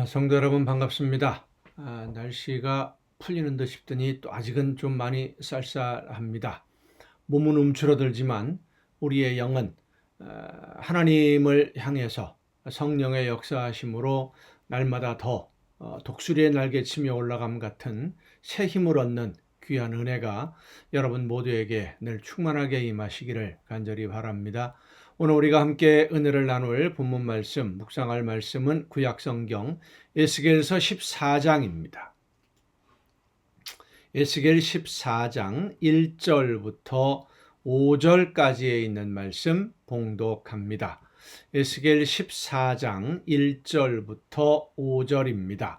성도 여러분 반갑습니다. 날씨가 풀리는 듯 싶더니 또 아직은 좀 많이 쌀쌀합니다. 몸은 움츠러들지만 우리의 영은 하나님을 향해서 성령의 역사하심으로 날마다 더 독수리의 날개치며 올라감 같은 새 힘을 얻는 귀한 은혜가 여러분 모두에게 늘 충만하게 임하시기를 간절히 바랍니다. 오늘 우리가 함께 은혜를 나눌 본문 말씀, 묵상할 말씀은 구약성경 에스겔서 14장입니다. 에스겔 14장 1절부터 5절까지에 있는 말씀 봉독합니다. 에스겔 14장 1절부터 5절입니다.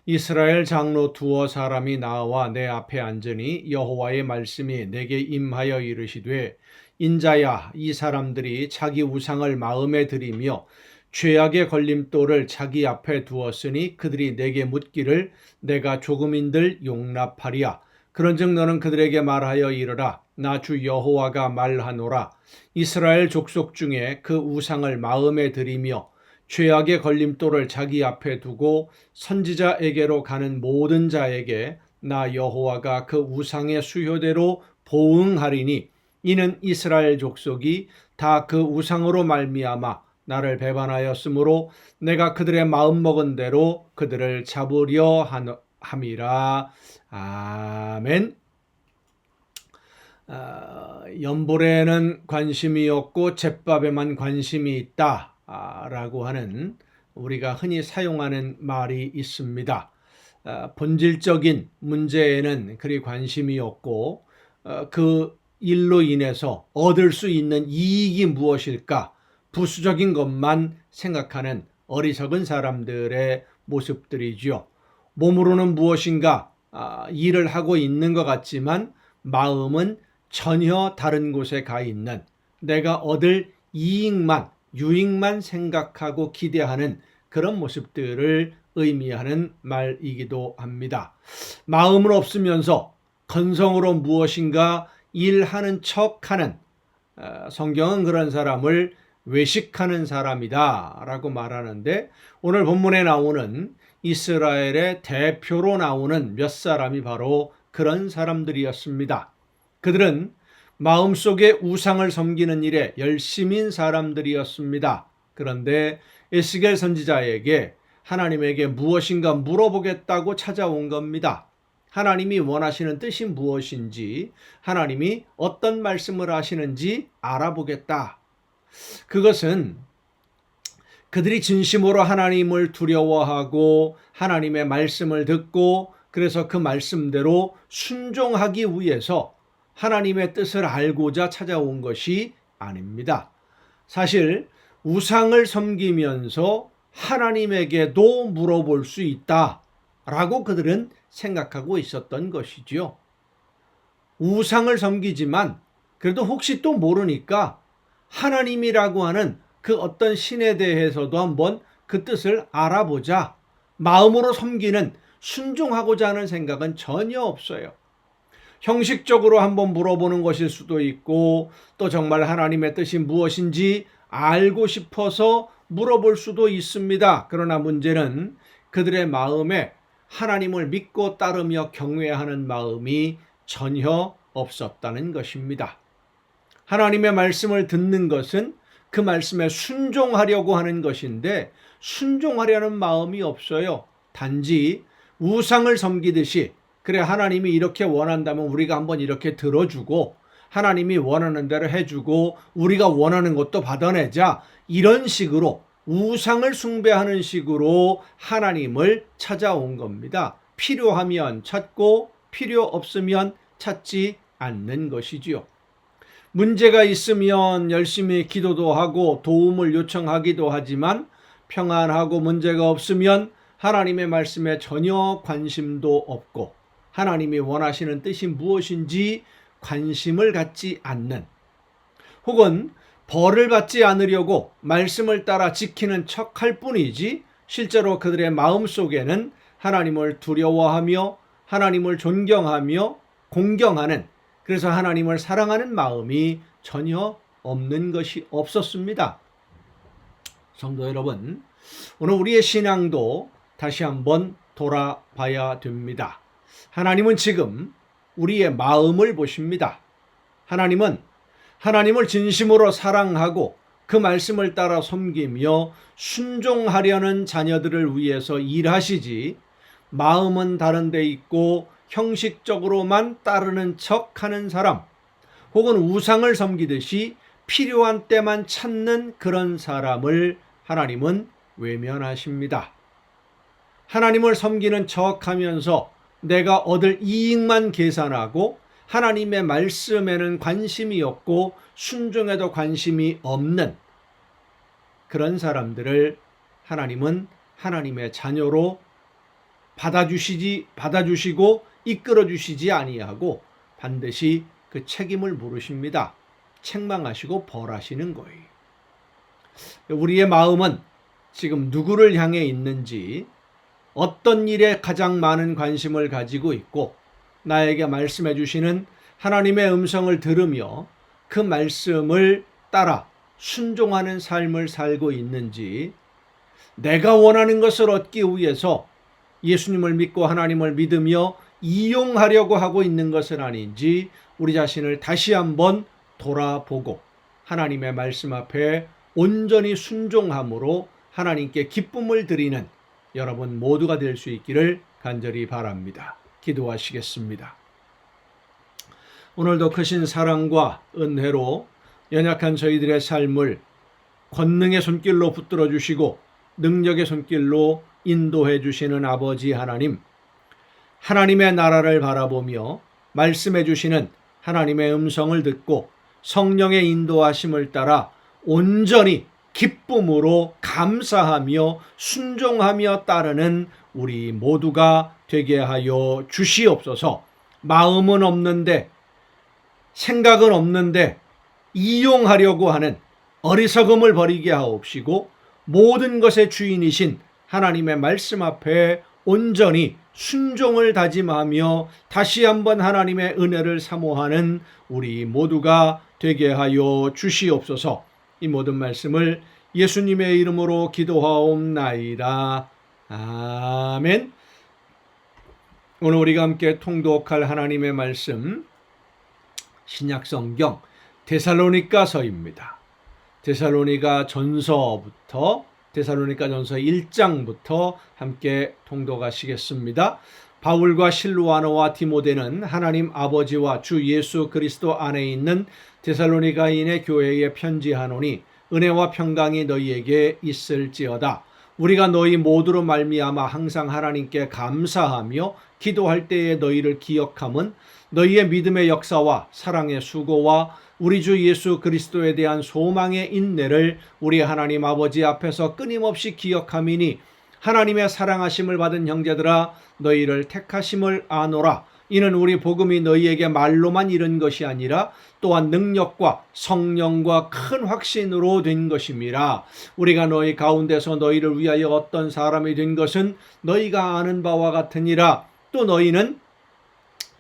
이스라엘 장로 두어 사람이 나와 내 앞에 앉으니 여호와의 말씀이 내게 임하여 이르시되 인자야, 이 사람들이 자기 우상을 마음에 들이며 죄악의 걸림돌을 자기 앞에 두었으니 그들이 내게 묻기를 내가 조금인들 용납하리야. 그런즉 너는 그들에게 말하여 이르라. 나 주 여호와가 말하노라. 이스라엘 족속 중에 그 우상을 마음에 들이며 죄악의 걸림돌을 자기 앞에 두고 선지자에게로 가는 모든 자에게 나 여호와가 그 우상의 수효대로 보응하리니 이는 이스라엘 족속이 다 그 우상으로 말미암아 나를 배반하였으므로 내가 그들의 마음먹은 대로 그들을 잡으려 함이라. 아멘. 연보레는 관심이 없고 잿밥에만 관심이 있다 라고 하는 우리가 흔히 사용하는 말이 있습니다. 본질적인 문제에는 그리 관심이 없고 그 일로 인해서 얻을 수 있는 이익이 무엇일까 부수적인 것만 생각하는 어리석은 사람들의 모습들이죠. 몸으로는 무엇인가 일을 하고 있는 것 같지만 마음은 전혀 다른 곳에 가 있는, 내가 얻을 이익만, 유익만 생각하고 기대하는 그런 모습들을 의미하는 말이기도 합니다. 마음은 없으면서 건성으로 무엇인가 일하는 척하는, 성경은 그런 사람을 외식하는 사람이다 라고 말하는데, 오늘 본문에 나오는 이스라엘의 대표로 나오는 몇 사람이 바로 그런 사람들이었습니다. 그들은 마음속에 우상을 섬기는 일에 열심인 사람들이었습니다. 그런데 에스겔 선지자에게 하나님에게 무엇인가 물어보겠다고 찾아온 겁니다. 하나님이 원하시는 뜻이 무엇인지, 하나님이 어떤 말씀을 하시는지 알아보겠다. 그것은 그들이 진심으로 하나님을 두려워하고 하나님의 말씀을 듣고 그래서 그 말씀대로 순종하기 위해서 하나님의 뜻을 알고자 찾아온 것이 아닙니다. 사실 우상을 섬기면서 하나님에게도 물어볼 수 있다라고 그들은 생각하고 있었던 것이지요. 우상을 섬기지만 그래도 혹시 또 모르니까 하나님이라고 하는 그 어떤 신에 대해서도 한번 그 뜻을 알아보자. 마음으로 섬기는, 순종하고자 하는 생각은 전혀 없어요. 형식적으로 한번 물어보는 것일 수도 있고 또 정말 하나님의 뜻이 무엇인지 알고 싶어서 물어볼 수도 있습니다. 그러나 문제는 그들의 마음에 하나님을 믿고 따르며 경외하는 마음이 전혀 없었다는 것입니다. 하나님의 말씀을 듣는 것은 그 말씀에 순종하려고 하는 것인데 순종하려는 마음이 없어요. 단지 우상을 섬기듯이 그래 하나님이 이렇게 원한다면 우리가 한번 이렇게 들어주고 하나님이 원하는 대로 해주고 우리가 원하는 것도 받아내자, 이런 식으로 우상을 숭배하는 식으로 하나님을 찾아온 겁니다. 필요하면 찾고 필요 없으면 찾지 않는 것이지요. 문제가 있으면 열심히 기도도 하고 도움을 요청하기도 하지만 평안하고 문제가 없으면 하나님의 말씀에 전혀 관심도 없고 하나님이 원하시는 뜻이 무엇인지 관심을 갖지 않는, 혹은 벌을 받지 않으려고 말씀을 따라 지키는 척할 뿐이지 실제로 그들의 마음속에는 하나님을 두려워하며 하나님을 존경하며 공경하는, 그래서 하나님을 사랑하는 마음이 전혀 없는 것이 없었습니다. 성도 여러분, 오늘 우리의 신앙도 다시 한번 돌아봐야 됩니다. 하나님은 지금 우리의 마음을 보십니다. 하나님은 하나님을 진심으로 사랑하고 그 말씀을 따라 섬기며 순종하려는 자녀들을 위해서 일하시지, 마음은 다른 데 있고 형식적으로만 따르는 척하는 사람, 혹은 우상을 섬기듯이 필요한 때만 찾는 그런 사람을 하나님은 외면하십니다. 하나님을 섬기는 척하면서 내가 얻을 이익만 계산하고 하나님의 말씀에는 관심이 없고 순종에도 관심이 없는 그런 사람들을 하나님은 하나님의 자녀로 받아주시고 이끌어주시지 아니하고 반드시 그 책임을 물으십니다. 책망하시고 벌하시는 거예요. 우리의 마음은 지금 누구를 향해 있는지, 어떤 일에 가장 많은 관심을 가지고 있고, 나에게 말씀해 주시는 하나님의 음성을 들으며 그 말씀을 따라 순종하는 삶을 살고 있는지, 내가 원하는 것을 얻기 위해서 예수님을 믿고 하나님을 믿으며 이용하려고 하고 있는 것은 아닌지 우리 자신을 다시 한번 돌아보고 하나님의 말씀 앞에 온전히 순종함으로 하나님께 기쁨을 드리는 여러분 모두가 될 수 있기를 간절히 바랍니다. 기도하시겠습니다. 오늘도 크신 사랑과 은혜로 연약한 저희들의 삶을 권능의 손길로 붙들어 주시고 능력의 손길로 인도해 주시는 아버지 하나님, 하나님의 나라를 바라보며 말씀해 주시는 하나님의 음성을 듣고 성령의 인도하심을 따라 온전히 기쁨으로 감사하며 순종하며 따르는 우리 모두가 되게 하여 주시옵소서. 마음은 없는데, 생각은 없는데 이용하려고 하는 어리석음을 버리게 하옵시고 모든 것의 주인이신 하나님의 말씀 앞에 온전히 순종을 다짐하며 다시 한번 하나님의 은혜를 사모하는 우리 모두가 되게 하여 주시옵소서. 이 모든 말씀을 예수님의 이름으로 기도하옵나이다. 아멘. 오늘 우리가 함께 통독할 하나님의 말씀, 신약성경 데살로니가서입니다. 데살로니가 전서부터 데살로니가 전서 1장부터 함께 통독하시겠습니다. 바울과 실루아노와 디모데는 하나님 아버지와 주 예수 그리스도 안에 있는 데살로니가인의 교회에 편지하노니 은혜와 평강이 너희에게 있을지어다. 우리가 너희 모두로 말미암아 항상 하나님께 감사하며 기도할 때에 너희를 기억함은 너희의 믿음의 역사와 사랑의 수고와 우리 주 예수 그리스도에 대한 소망의 인내를 우리 하나님 아버지 앞에서 끊임없이 기억함이니 하나님의 사랑하심을 받은 형제들아 너희를 택하심을 아노라. 이는 우리 복음이 너희에게 말로만 이른 것이 아니라 또한 능력과 성령과 큰 확신으로 된 것임이라. 우리가 너희 가운데서 너희를 위하여 어떤 사람이 된 것은 너희가 아는 바와 같으니라. 또 너희는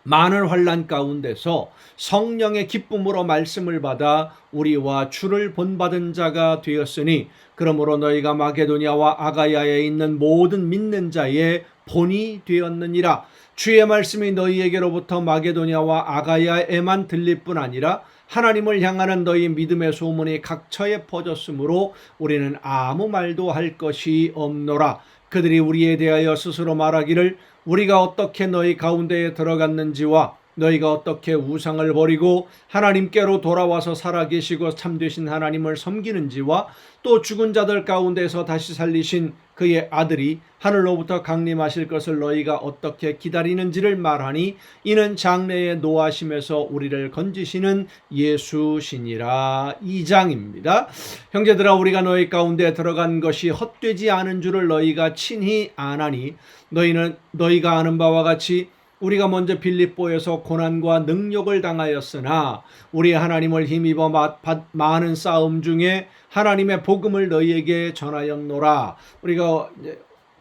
많은 환난 가운데서 성령의 기쁨으로 말씀을 받아 우리와 주를 본받은 자가 되었으니 그러므로 너희가 마게도냐와 아가야에 있는 모든 믿는 자의 본이 되었느니라. 주의 말씀이 너희에게로부터 마게도냐와 아가야에만 들릴 뿐 아니라 하나님을 향하는 너희 믿음의 소문이 각처에 퍼졌으므로 우리는 아무 말도 할 것이 없노라. 그들이 우리에 대하여 스스로 말하기를 우리가 어떻게 너희 가운데에 들어갔는지와 너희가 어떻게 우상을 버리고 하나님께로 돌아와서 살아계시고 참되신 하나님을 섬기는지와 또 죽은 자들 가운데서 다시 살리신 그의 아들이 하늘로부터 강림하실 것을 너희가 어떻게 기다리는지를 말하니 이는 장래의 노하심에서 우리를 건지시는 예수시니라. 2장입니다. 형제들아 우리가 너희 가운데 들어간 것이 헛되지 않은 줄을 너희가 친히 아나니 너희가 아는 바와 같이 우리가 먼저 빌립보에서 고난과 능욕을 당하였으나 우리 하나님을 힘입어 많은 싸움 중에 하나님의 복음을 너희에게 전하였노라. 우리가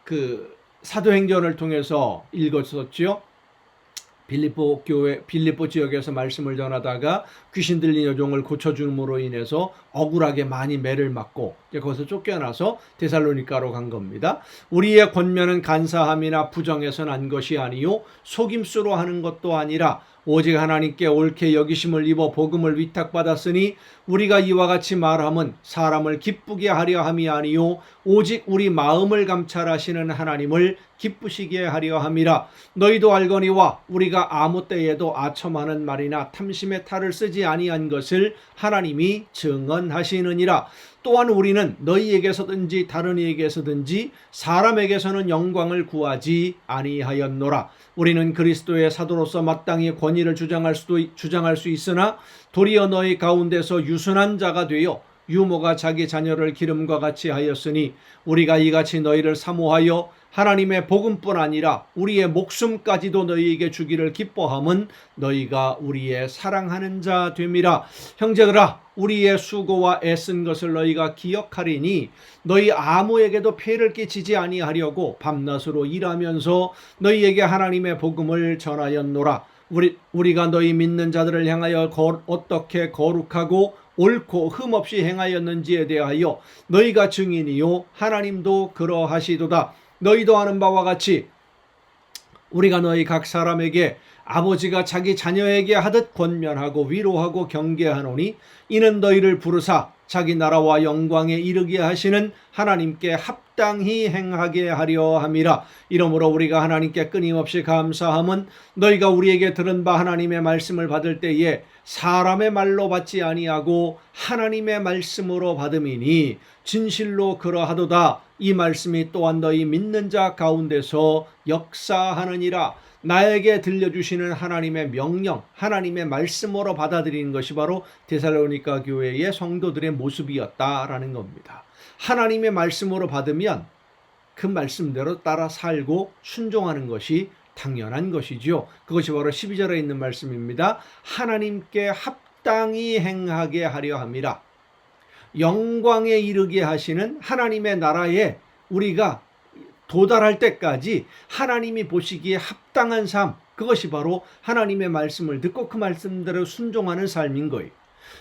그 사도행전을 통해서 읽었었지요. 빌립보 지역에서 말씀을 전하다가 귀신 들린 여종을 고쳐줌으로 인해서 억울하게 많이 매를 맞고 거기서 쫓겨나서 데살로니가로 간 겁니다. 우리의 권면은 간사함이나 부정에서 난 것이 아니요 속임수로 하는 것도 아니라 오직 하나님께 옳게 여기심을 입어 복음을 위탁받았으니 우리가 이와 같이 말함은 사람을 기쁘게 하려 함이 아니요 오직 우리 마음을 감찰하시는 하나님을 기쁘시게 하려 함이라. 너희도 알거니와 우리가 아무 때에도 아첨하는 말이나 탐심의 탈을 쓰지 아니한 것을 하나님이 증언하시느니라. 또한 우리는 너희에게서든지 다른 이에게서든지 사람에게서는 영광을 구하지 아니하였노라. 우리는 그리스도의 사도로서 마땅히 권위를 주장할 수 있으나 도리어 너희 가운데서 유순한 자가 되어 유모가 자기 자녀를 기름과 같이 하였으니 우리가 이같이 너희를 사모하여 하나님의 복음뿐 아니라 우리의 목숨까지도 너희에게 주기를 기뻐함은 너희가 우리의 사랑하는 자 됨이라. 형제들아, 우리의 수고와 애쓴 것을 너희가 기억하리니 너희 아무에게도 폐를 끼치지 아니하려고 밤낮으로 일하면서 너희에게 하나님의 복음을 전하였노라. 우리가 너희 믿는 자들을 향하여 어떻게 거룩하고 옳고 흠없이 행하였는지에 대하여 너희가 증인이요 하나님도 그러하시도다. 너희도 아는 바와 같이 우리가 너희 각 사람에게 아버지가 자기 자녀에게 하듯 권면하고 위로하고 경계하노니 이는 너희를 부르사 자기 나라와 영광에 이르게 하시는 하나님께 합당히 행하게 하려 함이라. 이러므로 우리가 하나님께 끊임없이 감사함은 너희가 우리에게 들은 바 하나님의 말씀을 받을 때에 사람의 말로 받지 아니하고 하나님의 말씀으로 받음이니 진실로 그러하도다. 이 말씀이 또한 너희 믿는 자 가운데서 역사하느니라. 나에게 들려주시는 하나님의 명령, 하나님의 말씀으로 받아들이는 것이 바로 데살로니가 교회의 성도들의 모습이었다라는 겁니다. 하나님의 말씀으로 받으면 그 말씀대로 따라 살고 순종하는 것이 당연한 것이지요. 그것이 바로 12절에 있는 말씀입니다. 하나님께 합당히 행하게 하려 함이라. 영광에 이르게 하시는 하나님의 나라에 우리가 도달할 때까지 하나님이 보시기에 합당한 삶, 그것이 바로 하나님의 말씀을 듣고 그 말씀대로 순종하는 삶인 거예요.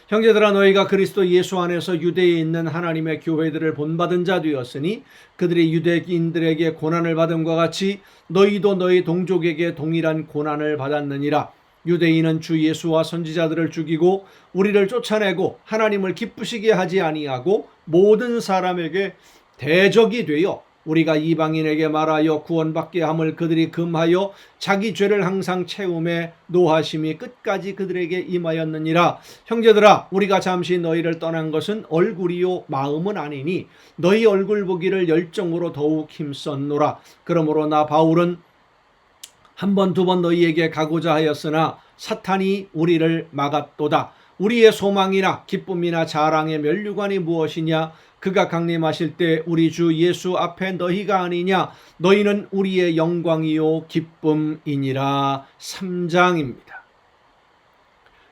형제들아, 너희가 그리스도 예수 안에서 유대에 있는 하나님의 교회들을 본받은 자 되었으니 그들이 유대인들에게 고난을 받음과 같이 너희도 너희 동족에게 동일한 고난을 받았느니라. 유대인은 주 예수와 선지자들을 죽이고 우리를 쫓아내고 하나님을 기쁘시게 하지 아니하고 모든 사람에게 대적이 되어 우리가 이방인에게 말하여 구원받게 함을 그들이 금하여 자기 죄를 항상 채움에 노하심이 끝까지 그들에게 임하였느니라. 형제들아, 우리가 잠시 너희를 떠난 것은 얼굴이요 마음은 아니니 너희 얼굴 보기를 열정으로 더욱 힘썼노라. 그러므로 나 바울은 한 번, 두 번 너희에게 가고자 하였으나 사탄이 우리를 막았도다. 우리의 소망이나 기쁨이나 자랑의 면류관이 무엇이냐? 그가 강림하실 때 우리 주 예수 앞에 너희가 아니냐? 너희는 우리의 영광이요 기쁨이니라. 3장입니다.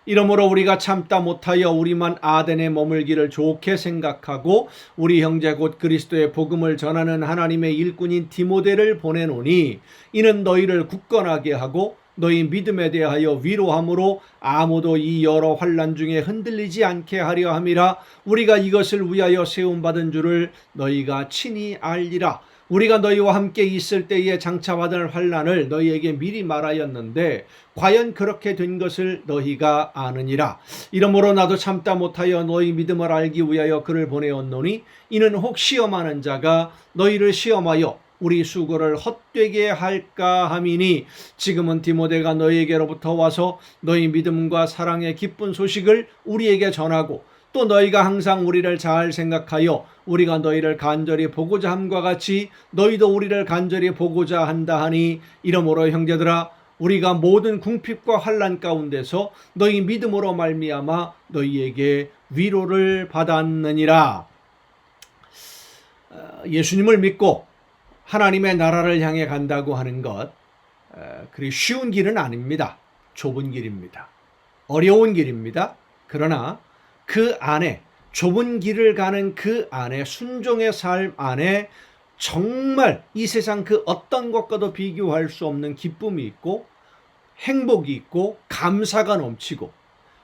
이러므로 우리가 참다 못하여 우리만 아덴에 머물기를 좋게 생각하고 우리 형제 곧 그리스도의 복음을 전하는 하나님의 일꾼인 디모데를 보내노니 이는 너희를 굳건하게 하고 너희 믿음에 대하여 위로함으로 아무도 이 여러 환난 중에 흔들리지 않게 하려 함이라. 우리가 이것을 위하여 세움받은 줄을 너희가 친히 알리라. 우리가 너희와 함께 있을 때에 장차 받을 환난을 너희에게 미리 말하였는데 과연 그렇게 된 것을 너희가 아느니라. 이러므로 나도 참다 못하여 너희 믿음을 알기 위하여 그를 보내었노니 이는 혹 시험하는 자가 너희를 시험하여 우리 수고를 헛되게 할까 함이니 지금은 디모데가 너희에게로부터 와서 너희 믿음과 사랑의 기쁜 소식을 우리에게 전하고 또 너희가 항상 우리를 잘 생각하여 우리가 너희를 간절히 보고자 함과 같이 너희도 우리를 간절히 보고자 한다 하니 이러므로 형제들아, 우리가 모든 궁핍과 환난 가운데서 너희 믿음으로 말미암아 너희에게 위로를 받았느니라. 예수님을 믿고 하나님의 나라를 향해 간다고 하는 것, 그리 쉬운 길은 아닙니다. 좁은 길입니다. 어려운 길입니다. 그러나 그 안에, 좁은 길을 가는 그 안에, 순종의 삶 안에 정말 이 세상 그 어떤 것과도 비교할 수 없는 기쁨이 있고 행복이 있고 감사가 넘치고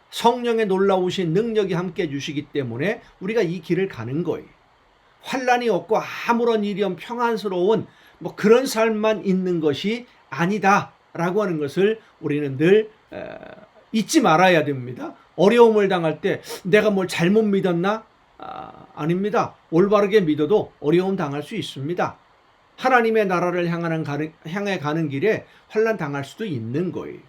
성령의 놀라우신 능력이 함께 해주시기 때문에 우리가 이 길을 가는 거예요. 환난이 없고 아무런 일이 없는 평안스러운 그런 삶만 있는 것이 아니다라고 하는 것을 우리는 늘 잊지 말아야 됩니다. 어려움을 당할 때 내가 뭘 잘못 믿었나? 아닙니다. 올바르게 믿어도 어려움 당할 수 있습니다. 하나님의 나라를 향해 가는 길에 환난 당할 수도 있는 거예요.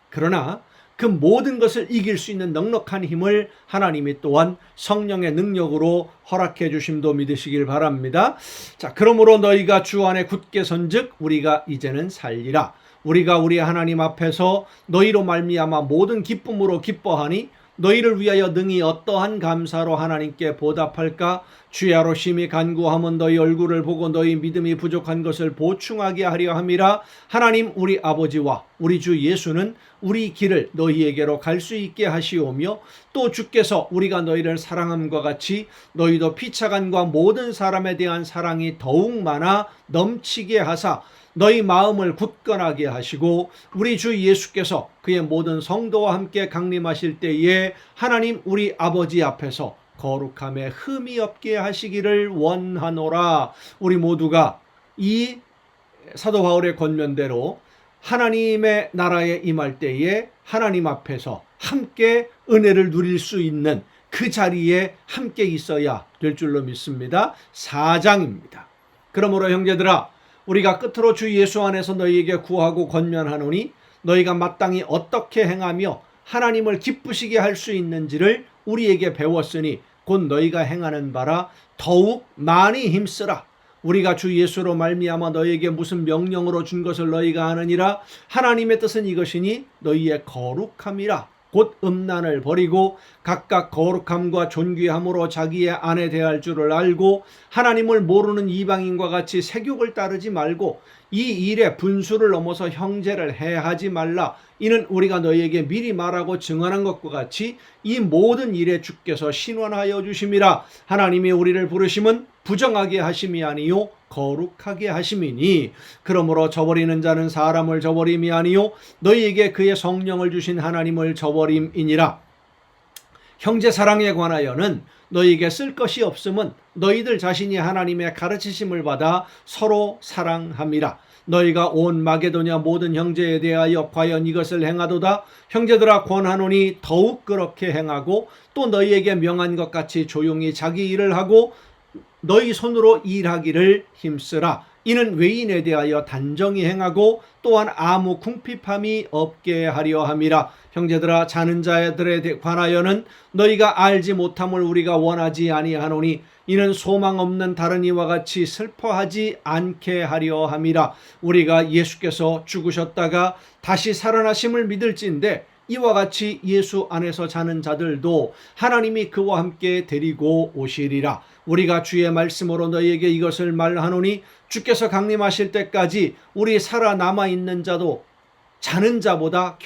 그러나 그 모든 것을 이길 수 있는 넉넉한 힘을 하나님이 또한 성령의 능력으로 허락해 주심도 믿으시길 바랍니다. 자, 그러므로 너희가 주 안에 굳게 선즉 우리가 이제는 살리라. 우리가 우리 하나님 앞에서 너희로 말미암아 모든 기쁨으로 기뻐하니 너희를 위하여 능히 어떠한 감사로 하나님께 보답할까? 주야로 심히 간구하면 너희 얼굴을 보고 너희 믿음이 부족한 것을 보충하게 하려 함이라. 하나님 우리 아버지와 우리 주 예수는 우리 길을 너희에게로 갈 수 있게 하시오며 또 주께서 우리가 너희를 사랑함과 같이 너희도 피차간과 모든 사람에 대한 사랑이 더욱 많아 넘치게 하사 너희 마음을 굳건하게 하시고 우리 주 예수께서 그의 모든 성도와 함께 강림하실 때에 하나님 우리 아버지 앞에서 거룩함에 흠이 없게 하시기를 원하노라. 우리 모두가 이 사도 바울의 권면대로 하나님의 나라에 임할 때에 하나님 앞에서 함께 은혜를 누릴 수 있는 그 자리에 함께 있어야 될 줄로 믿습니다. 4장입니다. 그러므로 형제들아 우리가 끝으로 주 예수 안에서 너희에게 구하고 권면하노니 너희가 마땅히 어떻게 행하며 하나님을 기쁘시게 할 수 있는지를 우리에게 배웠으니 곧 너희가 행하는 바라 더욱 많이 힘쓰라. 우리가 주 예수로 말미암아 너희에게 무슨 명령으로 준 것을 너희가 아느니라. 하나님의 뜻은 이것이니 너희의 거룩함이라. 곧 음란을 버리고 각각 거룩함과 존귀함으로 자기의 아내 대할 줄을 알고 하나님을 모르는 이방인과 같이 세욕을 따르지 말고 이 일에 분수를 넘어서 형제를 해하지 말라. 이는 우리가 너희에게 미리 말하고 증언한 것과 같이 이 모든 일에 주께서 신원하여 주심이라. 하나님이 우리를 부르심은 부정하게 하심이 아니요 거룩하게 하심이니 그러므로 저버리는 자는 사람을 저버림이 아니요 너희에게 그의 성령을 주신 하나님을 저버림이니라. 형제 사랑에 관하여는 너희에게 쓸 것이 없음은 너희들 자신이 하나님의 가르치심을 받아 서로 사랑함이라. 너희가 온 마게도냐 모든 형제에 대하여 과연 이것을 행하도다. 형제들아 권하노니 더욱 그렇게 행하고 또 너희에게 명한 것 같이 조용히 자기 일을 하고 너희 손으로 일하기를 힘쓰라. 이는 외인에 대하여 단정히 행하고 또한 아무 궁핍함이 없게 하려 함이라. 형제들아 자는 자들에 관하여는 너희가 알지 못함을 우리가 원하지 아니하노니 이는 소망 없는 다른 이와 같이 슬퍼하지 않게 하려 함이라. 우리가 예수께서 죽으셨다가 다시 살아나심을 믿을진대 이와 같이 예수 안에서 자는 자들도 하나님이 그와 함께 데리고 오시리라. 우리가 주의 말씀으로 너희에게 이것을 말하노니 주께서 강림하실 때까지 우리 살아남아 있는 자도 자는 자보다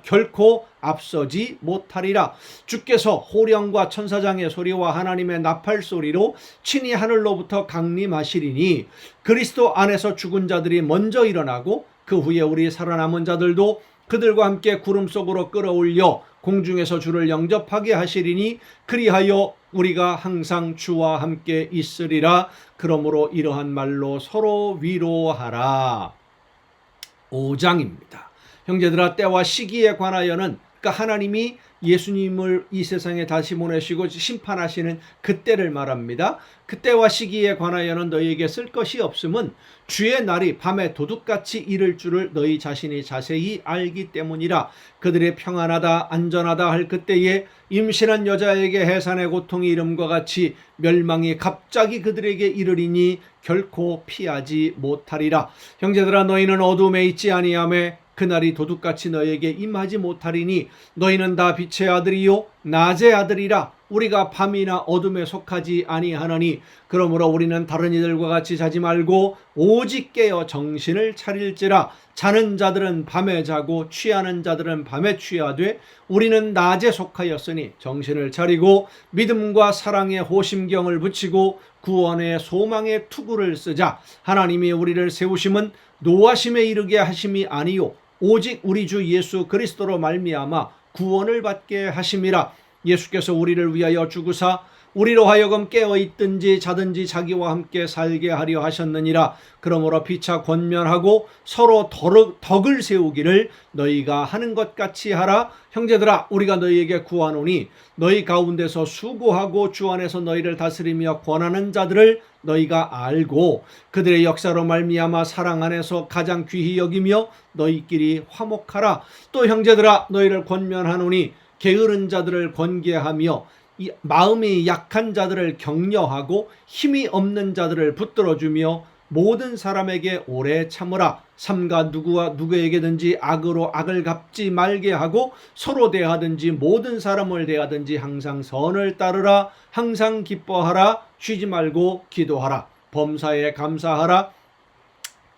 결코 앞서지 못하리라. 주께서 호령과 천사장의 소리와 하나님의 나팔 소리로 친히 하늘로부터 강림하시리니 그리스도 안에서 죽은 자들이 먼저 일어나고 그 후에 우리 살아남은 자들도 그들과 함께 구름 속으로 끌어올려 공중에서 주를 영접하게 하시리니 그리하여 우리가 항상 주와 함께 있으리라. 그러므로 이러한 말로 서로 위로하라. 5장입니다. 형제들아 때와 시기에 관하여는 그러니까 하나님이 예수님을 이 세상에 다시 보내시고 심판하시는 그때를 말합니다. 그때와 시기에 관하여는 너희에게 쓸 것이 없음은 주의 날이 밤에 도둑같이 이를 줄을 너희 자신이 자세히 알기 때문이라. 그들의 평안하다 안전하다 할 그때에 임신한 여자에게 해산의 고통이 이름과 같이 멸망이 갑자기 그들에게 이르리니 결코 피하지 못하리라. 형제들아 너희는 어둠에 있지 아니하매 그날이 도둑같이 너희에게 임하지 못하리니 너희는 다 빛의 아들이요 낮의 아들이라. 우리가 밤이나 어둠에 속하지 아니하노니 그러므로 우리는 다른 이들과 같이 자지 말고 오직 깨어 정신을 차릴지라. 자는 자들은 밤에 자고 취하는 자들은 밤에 취하되 우리는 낮에 속하였으니 정신을 차리고 믿음과 사랑의 호심경을 붙이고 구원의 소망의 투구를 쓰자. 하나님이 우리를 세우심은 노하심에 이르게 하심이 아니요 오직 우리 주 예수 그리스도로 말미암아 구원을 받게 하심이라. 예수께서 우리를 위하여 죽으사 우리로 하여금 깨어있든지 자든지 자기와 함께 살게 하려 하셨느니라. 그러므로 피차 권면하고 서로 덕을 세우기를 너희가 하는 것 같이 하라. 형제들아, 우리가 너희에게 구하노니 너희 가운데서 수고하고 주 안에서 너희를 다스리며 권하는 자들을 너희가 알고 그들의 역사로 말미암아 사랑 안에서 가장 귀히 여기며 너희끼리 화목하라. 또 형제들아, 너희를 권면하노니 게으른 자들을 권계하며 마음이 약한 자들을 격려하고 힘이 없는 자들을 붙들어주며 모든 사람에게 오래 참으라. 삼가 누구에게든지 악으로 악을 갚지 말게 하고 서로 대하든지 모든 사람을 대하든지 항상 선을 따르라. 항상 기뻐하라. 쉬지 말고 기도하라. 범사에 감사하라.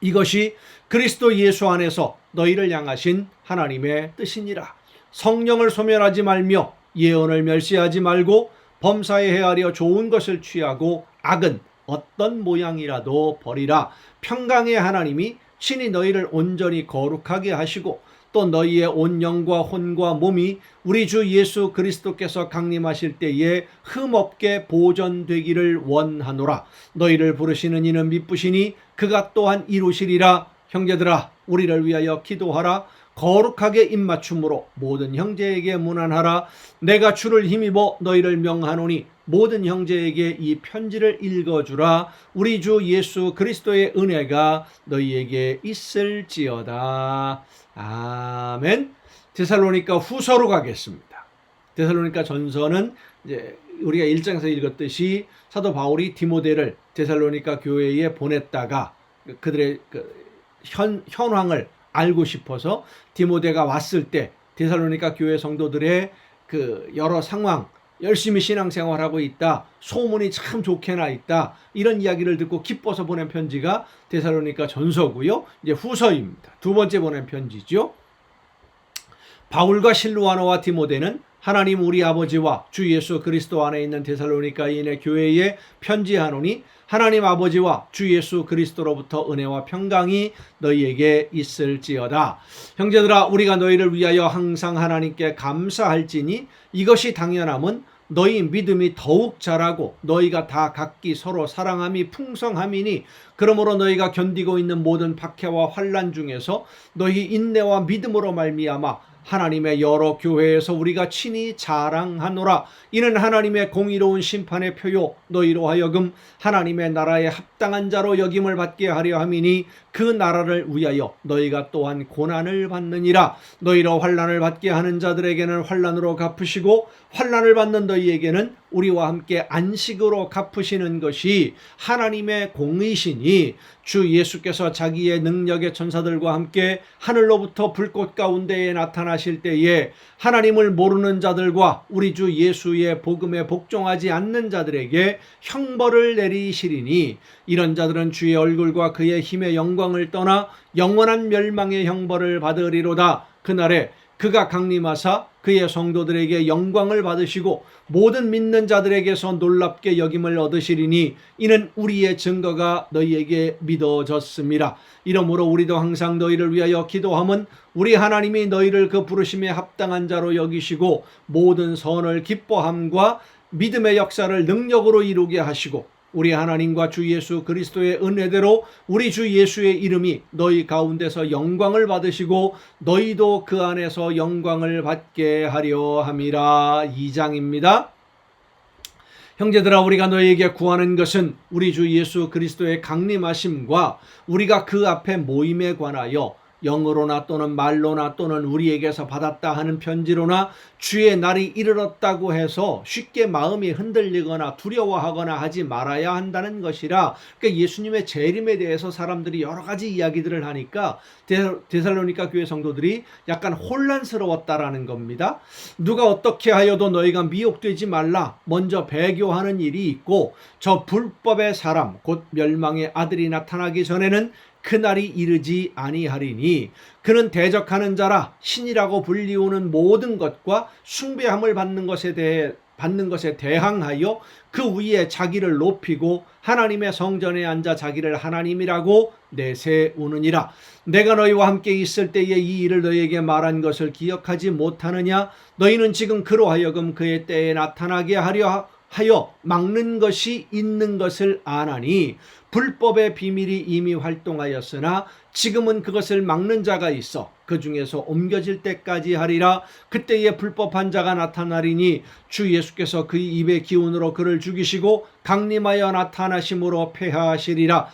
이것이 그리스도 예수 안에서 너희를 향하신 하나님의 뜻이니라. 성령을 소멸하지 말며 예언을 멸시하지 말고 범사에 헤아려 좋은 것을 취하고 악은 어떤 모양이라도 버리라. 평강의 하나님이 친히 너희를 온전히 거룩하게 하시고 또 너희의 온 영과 혼과 몸이 우리 주 예수 그리스도께서 강림하실 때에 흠없게 보존되기를 원하노라. 너희를 부르시는 이는 미쁘시니 그가 또한 이루시리라. 형제들아, 우리를 위하여 기도하라. 거룩하게 입맞춤으로 모든 형제에게 문안하라. 내가 주를 힘입어 너희를 명하노니 모든 형제에게 이 편지를 읽어주라. 우리 주 예수 그리스도의 은혜가 너희에게 있을지어다. 아멘. 데살로니가 후서로 가겠습니다. 데살로니가 전서는 이제 우리가 1장에서 읽었듯이 사도 바울이 디모데를 데살로니가 교회에 보냈다가 그들의 현황을 알고 싶어서 디모데가 왔을 때 데살로니가 교회 성도들의 그 여러 상황, 열심히 신앙생활하고 있다, 소문이 참 좋게나 있다, 이런 이야기를 듣고 기뻐서 보낸 편지가 데살로니가 전서고요. 이제 후서입니다. 두 번째 보낸 편지죠. 바울과 실루아노와 디모데는 하나님 우리 아버지와 주 예수 그리스도 안에 있는 데살로니가인의 교회에 편지하노니 하나님 아버지와 주 예수 그리스도로부터 은혜와 평강이 너희에게 있을지어다. 형제들아, 우리가 너희를 위하여 항상 하나님께 감사할지니 이것이 당연함은 너희 믿음이 더욱 자라고 너희가 다 각기 서로 사랑함이 풍성함이니 그러므로 너희가 견디고 있는 모든 박해와 환난 중에서 너희 인내와 믿음으로 말미암아 하나님의 여러 교회에서 우리가 친히 자랑하노라. 이는 하나님의 공의로운 심판의 표요 너희로 하여금 하나님의 나라에 합당한 자로 여김을 받게 하려 함이니 그 나라를 위하여 너희가 또한 고난을 받느니라. 너희로 환난을 받게 하는 자들에게는 환난으로 갚으시고 환난을 받는 너희에게는 우리와 함께 안식으로 갚으시는 것이 하나님의 공의시니 주 예수께서 자기의 능력의 천사들과 함께 하늘로부터 불꽃 가운데에 나타나실 때에 하나님을 모르는 자들과 우리 주 예수의 복음에 복종하지 않는 자들에게 형벌을 내리시리니 이런 자들은 주의 얼굴과 그의 힘의 영광을 떠나 영원한 멸망의 형벌을 받으리로다. 그날에 그가 강림하사 그의 성도들에게 영광을 받으시고 모든 믿는 자들에게서 놀랍게 여김을 얻으시리니 이는 우리의 증거가 너희에게 믿어졌습니다. 이러므로 우리도 항상 너희를 위하여 기도함은 우리 하나님이 너희를 그 부르심에 합당한 자로 여기시고 모든 선을 기뻐함과 믿음의 역사를 능력으로 이루게 하시고 우리 하나님과 주 예수 그리스도의 은혜대로 우리 주 예수의 이름이 너희 가운데서 영광을 받으시고 너희도 그 안에서 영광을 받게 하려 함이라. 2장입니다. 형제들아, 우리가 너희에게 구하는 것은 우리 주 예수 그리스도의 강림하심과 우리가 그 앞에 모임에 관하여 영으로나 또는 말로나 또는 우리에게서 받았다 하는 편지로나 주의 날이 이르렀다고 해서 쉽게 마음이 흔들리거나 두려워하거나 하지 말아야 한다는 것이라. 그러니까 예수님의 재림에 대해서 사람들이 여러 가지 이야기들을 하니까 데살로니가 교회 성도들이 약간 혼란스러웠다라는 겁니다. 누가 어떻게 하여도 너희가 미혹되지 말라. 먼저 배교하는 일이 있고 저 불법의 사람 곧 멸망의 아들이 나타나기 전에는 그날이 이르지 아니하리니 그는 대적하는 자라 신이라고 불리우는 모든 것과 숭배함을 받는 것에 대해 받는 것에 대항하여 그 위에 자기를 높이고 하나님의 성전에 앉아 자기를 하나님이라고 내세우느니라. 내가 너희와 함께 있을 때에 이 일을 너희에게 말한 것을 기억하지 못하느냐? 너희는 지금 그로 하여금 그의 때에 나타나게 하려 하여 막는 것이 있는 것을 아나니 불법의 비밀이 이미 활동하였으나 지금은 그것을 막는 자가 있어 그 중에서 옮겨질 때까지 하리라. 그때에 불법한 자가 나타나리니 주 예수께서 그의 입의 기운으로 그를 죽이시고 강림하여 나타나심으로 폐하하시리라.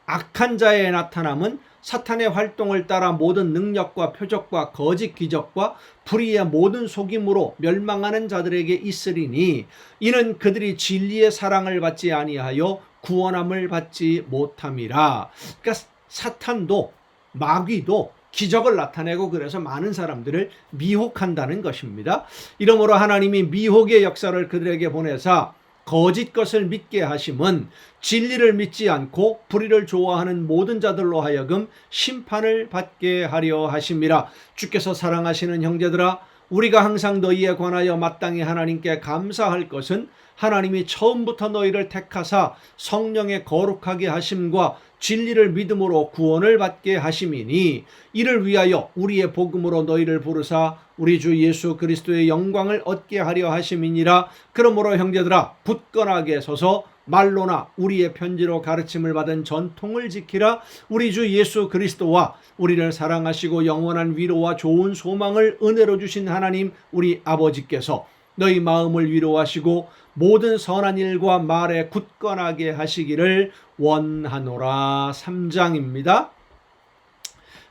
악한 자의 나타남은 사탄의 활동을 따라 모든 능력과 표적과 거짓 기적과 불의의 모든 속임으로 멸망하는 자들에게 있으리니 이는 그들이 진리의 사랑을 받지 아니하여 구원함을 받지 못함이라. 그러니까 사탄도 마귀도 기적을 나타내고 그래서 많은 사람들을 미혹한다는 것입니다. 이러므로 하나님이 미혹의 역사를 그들에게 보내사 거짓 것을 믿게 하심은 진리를 믿지 않고 불의를 좋아하는 모든 자들로 하여금 심판을 받게 하려 하심이라. 주께서 사랑하시는 형제들아, 우리가 항상 너희에 관하여 마땅히 하나님께 감사할 것은 하나님이 처음부터 너희를 택하사 성령의 거룩하게 하심과 진리를 믿음으로 구원을 받게 하심이니 이를 위하여 우리의 복음으로 너희를 부르사 우리 주 예수 그리스도의 영광을 얻게 하려 하심이니라. 그러므로 형제들아, 굳건하게 서서 말로나 우리의 편지로 가르침을 받은 전통을 지키라. 우리 주 예수 그리스도와 우리를 사랑하시고 영원한 위로와 좋은 소망을 은혜로 주신 하나님 우리 아버지께서 너희 마음을 위로하시고 모든 선한 일과 말에 굳건하게 하시기를 원하노라. 3장입니다.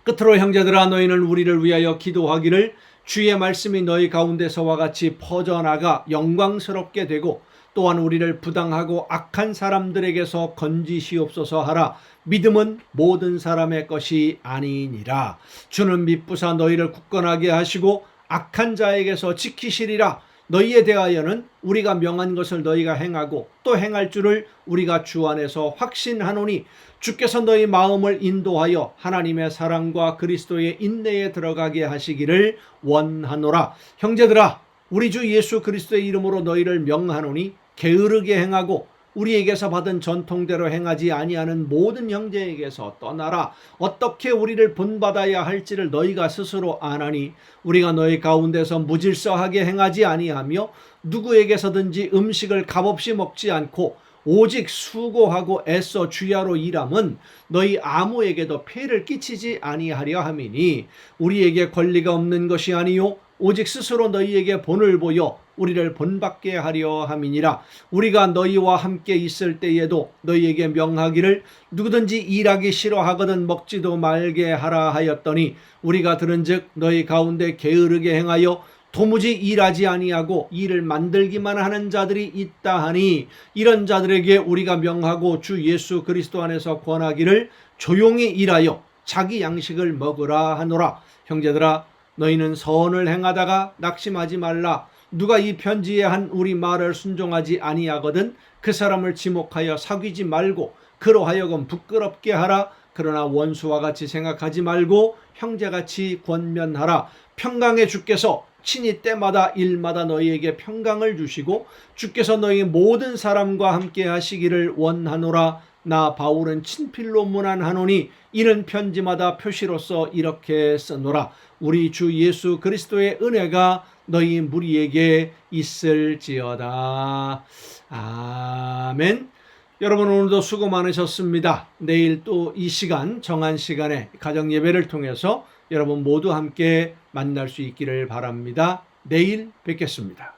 끝으로 형제들아, 너희는 우리를 위하여 기도하기를 주의 말씀이 너희 가운데서와 같이 퍼져나가 영광스럽게 되고 또한 우리를 부당하고 악한 사람들에게서 건지시옵소서 하라. 믿음은 모든 사람의 것이 아니니라. 주는 미쁘사 너희를 굳건하게 하시고 악한 자에게서 지키시리라. 너희에 대하여는 우리가 명한 것을 너희가 행하고 또 행할 줄을 우리가 주 안에서 확신하노니 주께서 너희 마음을 인도하여 하나님의 사랑과 그리스도의 인내에 들어가게 하시기를 원하노라. 형제들아, 우리 주 예수 그리스도의 이름으로 너희를 명하노니 게으르게 행하고 우리에게서 받은 전통대로 행하지 아니하는 모든 형제에게서 떠나라. 어떻게 우리를 본받아야 할지를 너희가 스스로 아나니 우리가 너희 가운데서 무질서하게 행하지 아니하며 누구에게서든지 음식을 값없이 먹지 않고 오직 수고하고 애써 주야로 일함은 너희 아무에게도 폐를 끼치지 아니하려 함이니 우리에게 권리가 없는 것이 아니요 오직 스스로 너희에게 본을 보여 우리를 본받게 하려 함이니라. 우리가 너희와 함께 있을 때에도 너희에게 명하기를 누구든지 일하기 싫어하거든 먹지도 말게 하라 하였더니 우리가 들은즉 너희 가운데 게으르게 행하여 도무지 일하지 아니하고 일을 만들기만 하는 자들이 있다 하니 이런 자들에게 우리가 명하고 주 예수 그리스도 안에서 권하기를 조용히 일하여 자기 양식을 먹으라 하노라. 형제들아, 너희는 선을 행하다가 낙심하지 말라. 누가 이 편지에 한 우리 말을 순종하지 아니하거든 그 사람을 지목하여 사귀지 말고 그로 하여금 부끄럽게 하라. 그러나 원수와 같이 생각하지 말고 형제같이 권면하라. 평강의 주께서 친히 때마다 일마다 너희에게 평강을 주시고 주께서 너희 모든 사람과 함께 하시기를 원하노라. 나 바울은 친필로 문안하노니 이는 편지마다 표시로서 이렇게 쓰노라. 우리 주 예수 그리스도의 은혜가 너희 무리에게 있을지어다. 아멘. 여러분, 오늘도 수고 많으셨습니다. 내일 또 이 시간, 정한 시간에 가정 예배를 통해서 여러분 모두 함께 만날 수 있기를 바랍니다. 내일 뵙겠습니다.